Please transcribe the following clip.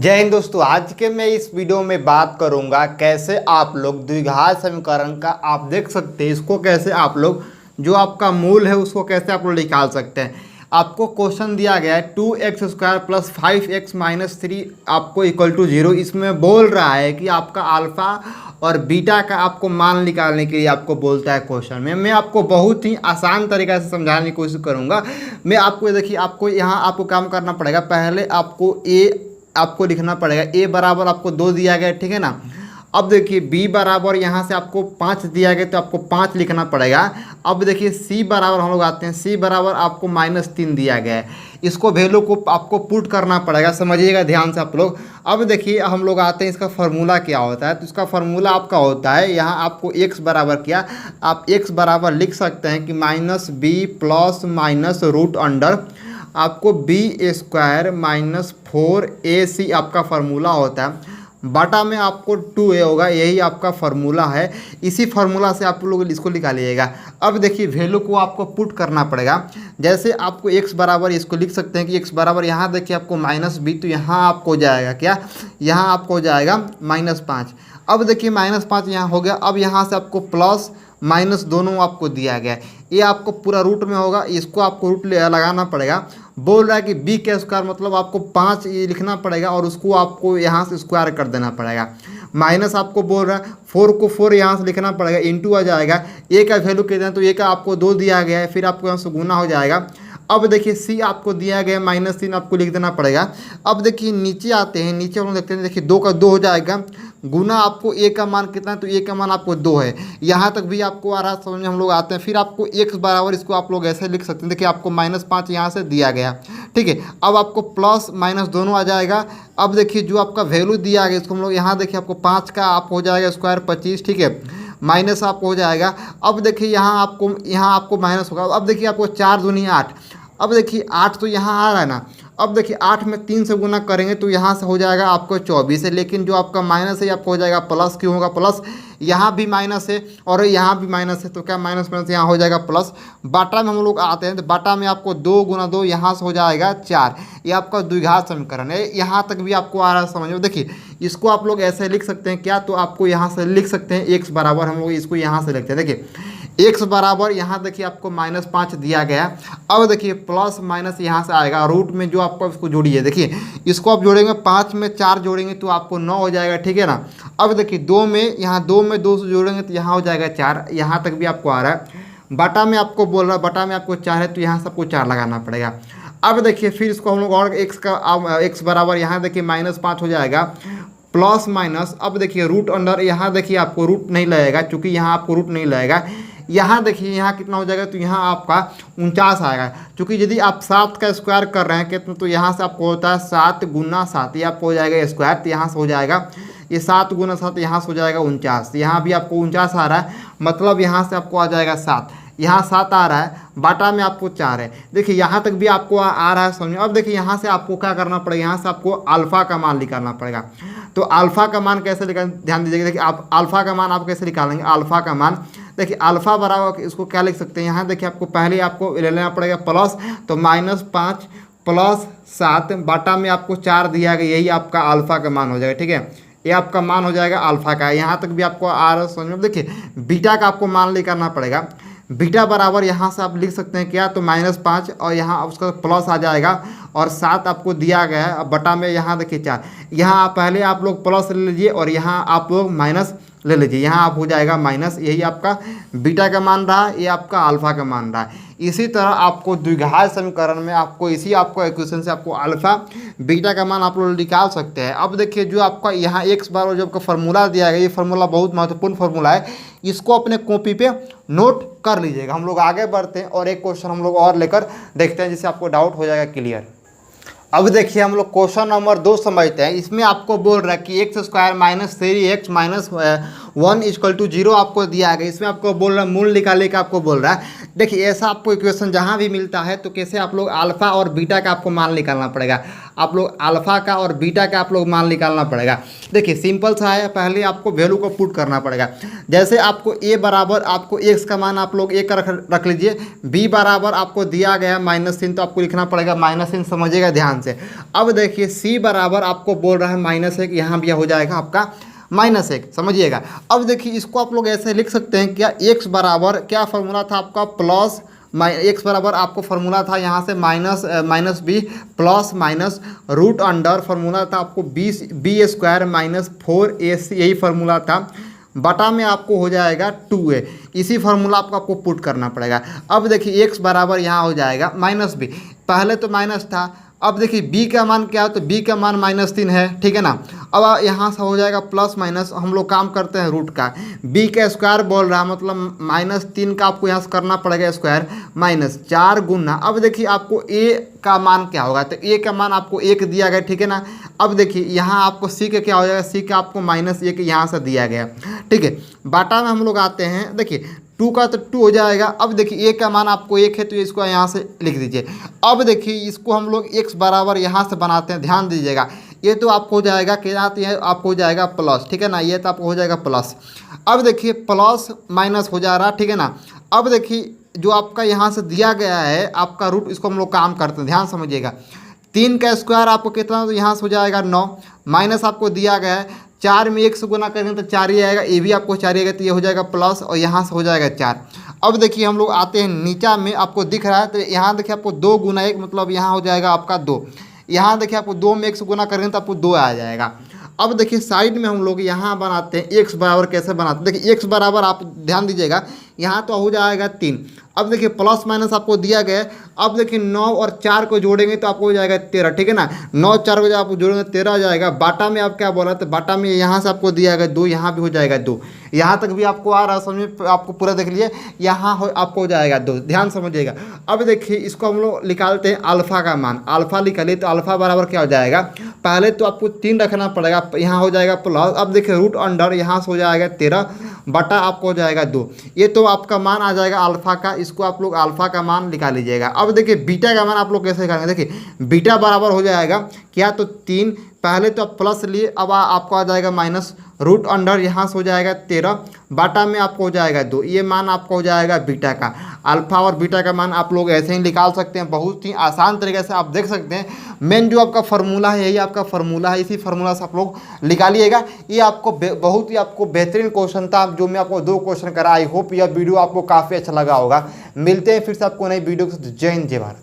जय हिंद दोस्तों। आज के मैं इस वीडियो में बात करूंगा कैसे आप लोग द्विघात समीकरण का आप देख सकते हैं इसको कैसे आप लोग जो आपका मूल है उसको कैसे आप लोग निकाल सकते हैं। आपको क्वेश्चन दिया गया है 2x² प्लस 5x माइनस 3 आपको इक्वल टू 0। इसमें बोल रहा है कि आपका अल्फ़ा और बीटा का आपको मान निकालने के लिए आपको बोलता है क्वेश्चन में। मैं आपको बहुत ही आसान तरीक़ा से समझाने की कोशिश करूँगा। मैं आपको देखिए आपको यहाँ आपको काम करना पड़ेगा। पहले आपको लिखना पड़ेगा a बराबर आपको 2 दिया गया, ठीक है ना। अब देखिए b बराबर यहाँ से आपको 5 दिया गया तो आपको 5 लिखना पड़ेगा। अब देखिए c बराबर हम लोग आते हैं, c बराबर आपको -3 दिया गया है। इसको वैल्यू को आपको पुट करना पड़ेगा, समझिएगा ध्यान से आप लोग। अब देखिए हम लोग आते हैं इसका फार्मूला क्या होता है। तो इसका फार्मूला आपका होता है यहाँ आपको x बराबर क्या, आप x बराबर लिख सकते हैं कि -b plus minus root under आपको b² माइनस 4ac आपका फार्मूला होता है। बटा में आपको 2a होगा, यही आपका फार्मूला है। इसी फार्मूला से आप लोग इसको निकालिएगा। अब देखिए वैल्यू को आपको पुट करना पड़ेगा। जैसे आपको x बराबर इसको लिख सकते हैं कि x बराबर यहाँ देखिए आपको -b, तो यहाँ आपको हो जाएगा क्या, यहाँ आपको हो जाएगा -5। अब देखिए -5 यहाँ हो गया। अब यहाँ से आपको प्लस माइनस दोनों आपको दिया गया है। ये आपको पूरा रूट में होगा, इसको आपको रूट लगाना पड़ेगा। बोल रहा है कि b के स्क्वायर मतलब आपको 5 ये लिखना पड़ेगा और उसको आपको यहाँ से स्क्वायर कर देना पड़ेगा। माइनस आपको बोल रहा है 4 को 4 यहाँ से लिखना पड़ेगा, इंटू आ जाएगा। a का वैल्यू कहते हैं तो a का आपको 2 दिया गया है, फिर आपको यहाँ से गुना हो जाएगा। अब देखिए c आपको दिया गया है -3 आपको लिख देना पड़ेगा। अब देखिए नीचे आते हैं, नीचे हम लोग देखते हैं, देखिए 2 का 2 हो जाएगा। गुना आपको a का मान कितना है, तो a का मान आपको 2 है। यहाँ तक भी आपको आ रहा है समझ में, हम लोग आते हैं। फिर आपको x बराबर इसको आप लोग ऐसे लिख सकते हैं, देखिए आपको -5 यहाँ से दिया गया, ठीक है। अब आपको प्लस माइनस दोनों आ जाएगा। अब देखिए जो आपका वैल्यू दिया गया इसको हम लोग यहाँ देखिए आपको 5 का आप हो जाएगा स्क्वायर 25, ठीक है, माइनस आपको हो जाएगा। अब देखिए यहाँ आपको माइनस होगा। अब देखिए आपको 4 दूनी 8। अब देखिए 8 तो यहाँ आ रहा है ना। अब देखिए 8 में 3 से गुना करेंगे तो यहाँ से हो जाएगा आपको 24 है, लेकिन जो आपका माइनस है आपको हो जाएगा प्लस। क्यों होगा प्लस, यहाँ भी माइनस है और यहाँ भी माइनस है, तो क्या माइनस यहाँ हो जाएगा प्लस। बाटा में हम लोग आते हैं तो बाटा में आपको 2 गुना 2 यहाँ से हो जाएगा 4। ये आपका द्विघात समीकरण है। यहाँ तक भी आपको आ रहा है समझ में। देखिए इसको आप लोग ऐसे लिख सकते हैं क्या, तो आपको यहाँ से लिख सकते हैं x बराबर, हम लोग इसको यहाँ से लिखते हैं। देखिए x बराबर यहाँ देखिए आपको -5 दिया गया। अब देखिए प्लस माइनस यहाँ से आएगा, रूट में जो आपको इसको जोड़िए। देखिए इसको आप जोड़ेंगे 5 में 4 जोड़ेंगे तो आपको 9 हो जाएगा, ठीक है ना। अब देखिए 2 में 2 से जोड़ेंगे तो यहाँ हो जाएगा 4। यहाँ तक भी आपको आ रहा है। बटा में आपको बोल रहा है, बटा में आपको 4 है तो यहाँ से आपको 4 लगाना पड़ेगा। अब देखिए फिर इसको हम लोग और x बराबर यहाँ देखिए -5 हो जाएगा प्लस माइनस। अब देखिए रूट अंडर, यहाँ देखिए आपको रूट नहीं लगेगा, चूँकि यहाँ आपको रूट नहीं लगेगा। यहाँ देखिए यहाँ कितना हो जाएगा, तो यहाँ आपका 49 आएगा। क्योंकि यदि आप 7 का स्क्वायर कर रहे हैं कितना, तो यहाँ से आपको होता है 7 गुना 7, ये आपको हो जाएगा स्क्वायर, तो यहाँ से हो जाएगा ये 7 गुना 7, यहाँ से हो जाएगा 49। यहाँ भी आपको 49 आ रहा है, मतलब यहाँ से आपको आ जाएगा 7, यहाँ 7 आ रहा है। बाटा में आपको 4 है। देखिए यहाँ तक भी आपको आ रहा है समझ में। अब देखिए यहाँ से आपको क्या करना पड़ेगा, यहाँ से आपको अल्फ़ा का मान निकालना पड़ेगा। तो अल्फ़ा का मान कैसे निकाल, ध्यान दीजिएगा। देखिए आप अल्फ़ा का मान आप कैसे निकालेंगे, अल्फ़ा का मान देखिए अल्फ़ा बराबर इसको क्या लिख सकते हैं, यहाँ देखिए आपको पहले आपको ले लेना पड़ेगा प्लस, तो -5 प्लस 7 बाटा में आपको 4 दिया गया, यही आपका अल्फ़ा का मान हो जाएगा, ठीक है। ये आपका मान हो जाएगा अल्फ़ा का। यहाँ तक भी आपको आ रहा है समझ में। देखिए बीटा का आपको मान निकालना पड़ेगा। बीटा बराबर यहाँ से आप लिख सकते हैं क्या, तो -5 और यहाँ उसका प्लस आ जाएगा और 7 आपको दिया गया है। अब बटा में यहाँ देखिए 4, यहाँ पहले आप लोग प्लस ले लीजिए और यहाँ आप लोग माइनस ले लीजिए, यहाँ आप हो जाएगा माइनस। यही आपका बीटा का मान रहा, ये आपका अल्फ़ा का मान रहा है। इसी तरह आपको द्विघात समीकरण में आपको इसी आपको इक्वेशन से आपको अल्फ़ा बीटा का मान आप लोग निकाल सकते हैं। अब देखिए जो आपका यहाँ x बराबर जो आपका फार्मूला दिया गया, ये फार्मूला बहुत महत्वपूर्ण फार्मूला है। इसको अपने कॉपी पे नोट कर लीजिएगा। हम लोग आगे बढ़ते हैं और एक क्वेश्चन हम लोग और लेकर देखते हैं, जिससे आपको डाउट हो जाएगा क्लियर। अब देखिए हम लोग क्वेश्चन नंबर 2 समझते हैं। इसमें आपको बोल रहा है कि x² - 3x - 1 = 0 आपको दिया गया। इसमें आपको बोल रहा है मूल निकालने का आपको बोल रहा है। देखिए ऐसा आपको इक्वेशन जहाँ भी मिलता है तो कैसे आप लोग अल्फ़ा और बीटा का आपको मान निकालना पड़ेगा। आप लोग अल्फ़ा का और बीटा का आप लोग मान निकालना पड़ेगा। देखिए सिंपल सा है, पहले आपको वैल्यू को पुट करना पड़ेगा। जैसे आपको ए बराबर आपको एक्स का मान आप लोग एक रख लीजिए, बी बराबर आपको दिया गया -3 तो आपको लिखना पड़ेगा -3, समझिएगा ध्यान से। अब देखिए सी बराबर आपको बोल रहा है -1, यहाँ भी हो जाएगा आपका -1, समझिएगा। अब देखिए इसको आप लोग ऐसे लिख सकते हैं, क्या एक्स बराबर क्या फार्मूला था आपका प्लस एक्स बराबर आपको फार्मूला था यहाँ से minus B plus minus root under formula था आपको बी स्क्वायर -4ac, यही फार्मूला था। बटा में आपको हो जाएगा 2a, इसी फार्मूला आपको पुट करना पड़ेगा। अब देखिए x बराबर यहाँ हो जाएगा -b, पहले तो माइनस था। अब देखिए b का मान क्या है, तो b का मान -3 है, ठीक है ना। अब यहाँ से हो जाएगा प्लस माइनस, हम लोग काम करते हैं रूट का, b का स्क्वायर बोल रहा है मतलब -3 का आपको यहाँ से करना पड़ेगा स्क्वायर -4 गुना। अब देखिए आपको a का मान क्या होगा, तो a का मान आपको 1 दिया गया, ठीक है ना। अब देखिए यहाँ आपको c का क्या हो जाएगा, c का आपको -1 यहाँ से दिया गया, ठीक है। बाटा में हम लोग आते हैं, देखिए 2 का तो 2 हो जाएगा। अब देखिए a का मान आपको 1 है तो इसको यहाँ से लिख दीजिए। अब देखिए इसको हम लोग x बराबर यहाँ से बनाते हैं, ध्यान दीजिएगा। ये तो आपको हो जाएगा क्या आती है, आपको हो जाएगा प्लस, ठीक है ना, ये तो आपको हो जाएगा प्लस। अब देखिए प्लस माइनस हो जा रहा, ठीक है ना। अब देखिए जो आपका यहाँ से दिया गया है आपका रूट, इसको हम लोग काम करते हैं, ध्यान समझिएगा। 3 का स्क्वायर आपको कितना, तो यहाँ से हो जाएगा 9, माइनस आपको दिया गया है 4 में 1 से गुना करेंगे तो 4 ही आएगा, ये भी आपको 4 ही आएगा, तो ये हो जाएगा प्लस और यहाँ से हो जाएगा 4। अब देखिए हम लोग आते हैं नीचा में, आपको दिख रहा है तो यहाँ देखिए आपको 2 गुना 1 मतलब यहाँ हो जाएगा आपका 2। यहाँ देखिए आपको 2 में 1 से गुना करेंगे तो आपको 2 आ जाएगा। अब देखिए साइड में हम लोग यहाँ बनाते हैं x बराबर, कैसे बनाते हैं, देखिए x बराबर आप ध्यान दीजिएगा, यहाँ तो हो जाएगा 3। अब देखिए प्लस माइनस आपको दिया गया है। अब देखिए 9 और 4 को जोड़ेंगे तो आपको हो जाएगा 13, ठीक है ना। 9 4 को जब आप जोड़ेंगे 13 आ जाएगा। बाटा में आप क्या बोला, तो बाटा में यहाँ से आपको दिया गया 2, यहाँ भी हो जाएगा 2, यहाँ तक भी आपको आ रहा है समझ, आपको पूरा देख लिए, यहाँ आपको हो जाएगा 2, ध्यान समझिएगा। अब देखिए इसको हम लोग निकालते हैं अल्फ़ा का मान, अल्फ़ा निकालिए तो अल्फ़ा बराबर क्या हो जाएगा, पहले तो आपको 3 रखना पड़ेगा, यहाँ हो जाएगा प्लस। अब देखिए रूट अंडर यहाँ से हो जाएगा 13 बटा आपको हो जाएगा 2, ये तो आपका मान आ जाएगा अल्फ़ा का, इसको आप लोग अल्फ़ा का मान निकाल लीजिएगा। अब देखिए बीटा का मान आप लोग कैसे निकालेंगे, देखिए बीटा बराबर हो जाएगा क्या, तो 3, पहले तो आप प्लस लिए, अब आपको आ जाएगा माइनस, रूट अंडर यहाँ से हो जाएगा 13 बाटा में आपको हो जाएगा 2, ये मान आपको हो जाएगा बीटा का। अल्फ़ा और बीटा का मान आप लोग ऐसे ही निकाल सकते हैं, बहुत ही आसान तरीके से आप देख सकते हैं। मेन जो आपका फार्मूला है यही आपका फार्मूला है, इसी फार्मूला से आप लोग निकालिएगा। ये आपको बहुत ही आपको बेहतरीन क्वेश्चन था जो मैं आपको 2 क्वेश्चन करा। आई होप यह वीडियो आपको काफ़ी अच्छा लगा होगा। मिलते हैं फिर से आपको नई वीडियो के साथ। जय हिंद, जय भारत।